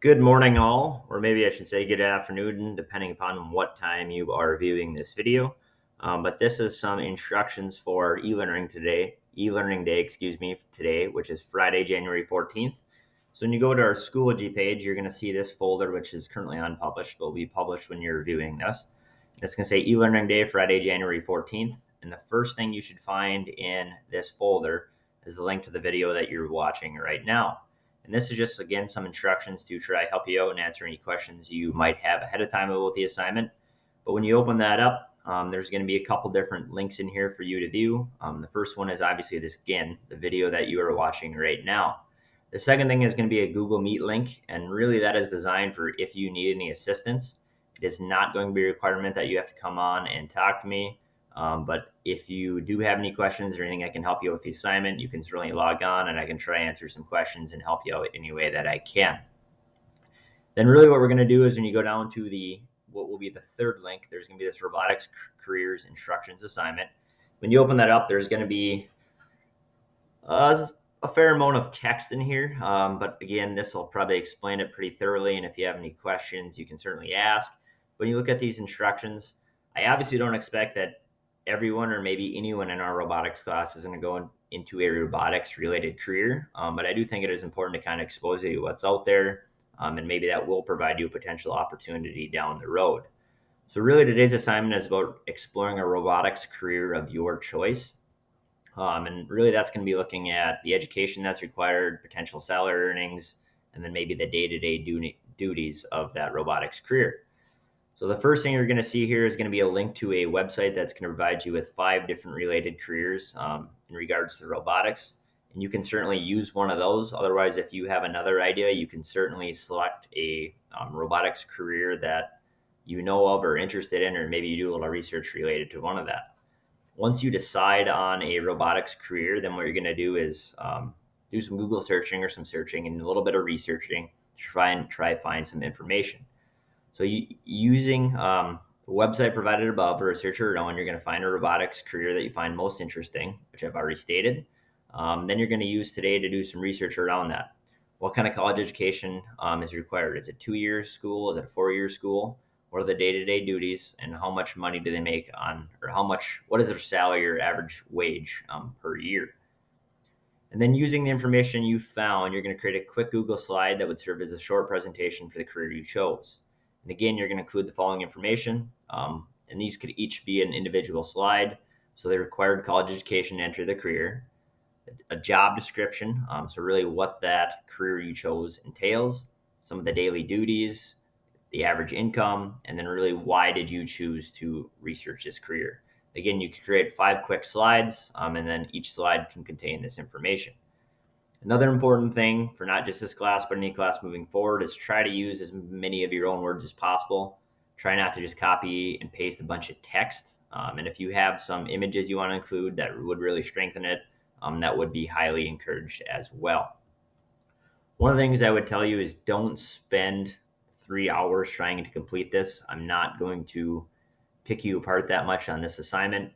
Good morning, all, or maybe I should say good afternoon, depending upon what time you are viewing this video. But this is some instructions for e-learning day, today, which is Friday, January 14th. So when you go to our Schoology page, you're going to see this folder, which is currently unpublished, but will be published when you're viewing this. It's going to say e-learning day, Friday, January 14th. And the first thing you should find in this folder is the link to the video that you're watching right now. And this is just, again, some instructions to try to help you out and answer any questions you might have ahead of time about the assignment. But when you open that up, there's going to be a couple different links in here for you to view. The first one is obviously this, again, the video that you are watching right now. The second thing is going to be a Google Meet link, and really that is designed for if you need any assistance. It is not going to be a requirement that you have to come on and talk to me. But if you do have any questions or anything I can help you with the assignment, you can certainly log on and I can try to answer some questions and help you out any way that I can. Then really what we're going to do is when you go down to what will be the third link, there's going to be this Robotics Careers Instructions assignment. When you open that up, there's going to be a fair amount of text in here. But again, this will probably explain it pretty thoroughly. And if you have any questions, you can certainly ask. When you look at these instructions, I obviously don't expect that everyone or maybe anyone in our robotics class is going to go into a robotics related career. But I do think it is important to kind of expose you to what's out there. And maybe that will provide you a potential opportunity down the road. So really today's assignment is about exploring a robotics career of your choice. And really that's going to be looking at the education that's required, potential salary earnings, and then maybe the day-to-day duties of that robotics career. So the first thing you're going to see here is going to be a link to a website that's going to provide you with 5 different related careers in regards to robotics. And you can certainly use one of those. Otherwise, if you have another idea, you can certainly select a robotics career that you know of or interested in, or maybe you do a little research related to one of that. Once you decide on a robotics career, then what you're going to do is do some Google searching or some searching and a little bit of researching to try find some information. So using the website provided above or a search your own, you're going to find a robotics career that you find most interesting, which I've already stated. Then you're going to use today to do some research around that. What kind of college education is required? Is it 2-year school? Is it a 4-year school? What are the day-to-day duties, and how much money do they make on, or what is their salary or average wage per year? And then using the information you found, you're going to create a quick Google slide that would serve as a short presentation for the career you chose. And again, you're going to include the following information, and these could each be an individual slide. So the required college education to enter the career, a job description, so really what that career you chose entails, some of the daily duties, the average income, and then really why did you choose to research this career. Again, you can create 5 quick slides, and then each slide can contain this information. Another important thing for not just this class, but any class moving forward, is try to use as many of your own words as possible. Try not to just copy and paste a bunch of text. And if you have some images you want to include that would really strengthen it, that would be highly encouraged as well. One of the things I would tell you is don't spend 3 hours trying to complete this. I'm not going to pick you apart that much on this assignment.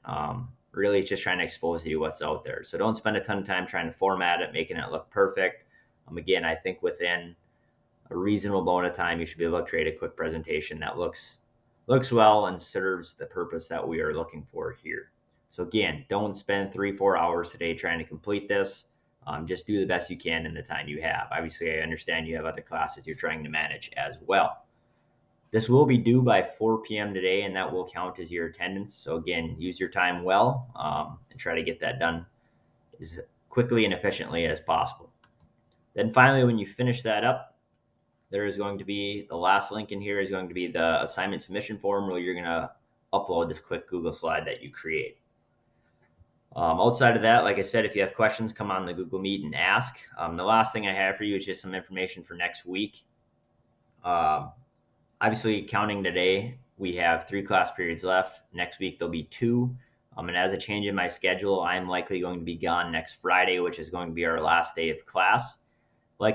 Really, it's just trying to expose you to what's out there. So don't spend a ton of time trying to format it, making it look perfect. Again, I think within a reasonable amount of time, you should be able to create a quick presentation that looks well and serves the purpose that we are looking for here. So again, don't spend 3-4 hours today trying to complete this. Just do the best you can in the time you have. Obviously, I understand you have other classes you're trying to manage as well. This will be due by 4 p.m. today, and that will count as your attendance. So again, use your time well and try to get that done as quickly and efficiently as possible. Then finally, when you finish that up, there is going to be the last link in here is going to be the assignment submission form where you're going to upload this quick Google slide that you create. Outside of that, like I said, if you have questions, come on the Google Meet and ask. The last thing I have for you is just some information for next week. Obviously, counting today, we have 3 class periods left. Next week, there'll be 2. And as a change in my schedule, I'm likely going to be gone next Friday, which is going to be our last day of class.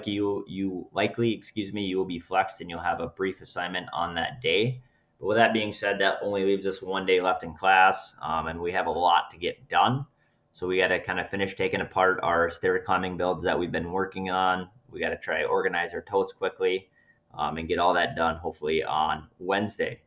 You will be flexed and you'll have a brief assignment on that day. But with that being said, that only leaves us 1 day left in class, and we have a lot to get done. So we got to kind of finish taking apart our stair climbing builds that we've been working on. We got to try to organize our totes quickly. and get all that done hopefully on Wednesday.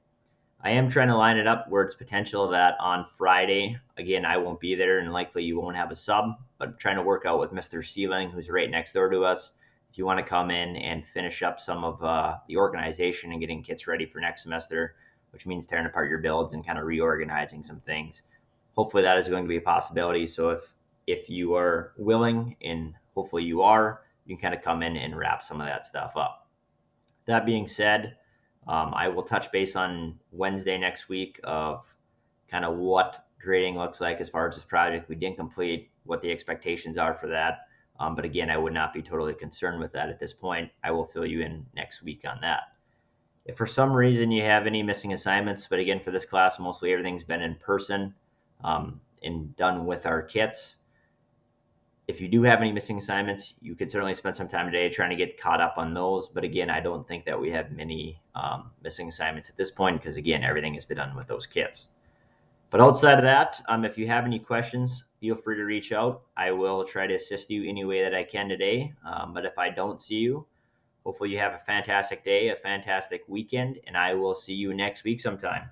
I am trying to line it up where it's potential that on Friday, again, I won't be there and likely you won't have a sub, but I'm trying to work out with Mr. Sealing, who's right next door to us. If you want to come in and finish up some of the organization and getting kits ready for next semester, which means tearing apart your builds and kind of reorganizing some things. Hopefully that is going to be a possibility. So if you are willing, and hopefully you are, you can kind of come in and wrap some of that stuff up. That being said, I will touch base on Wednesday next week of kind of what grading looks like as far as this project we didn't complete, what the expectations are for that. But again, I would not be totally concerned with that at this point. I will fill you in next week on that. If for some reason you have any missing assignments, but again, for this class, mostly everything's been in person and done with our kits. If you do have any missing assignments, you could certainly spend some time today trying to get caught up on those. But again, I don't think that we have many missing assignments at this point because, again, everything has been done with those kits. But outside of that, if you have any questions, feel free to reach out. I will try to assist you any way that I can today. But if I don't see you, hopefully you have a fantastic day, a fantastic weekend, and I will see you next week sometime.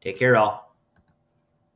Take care, all.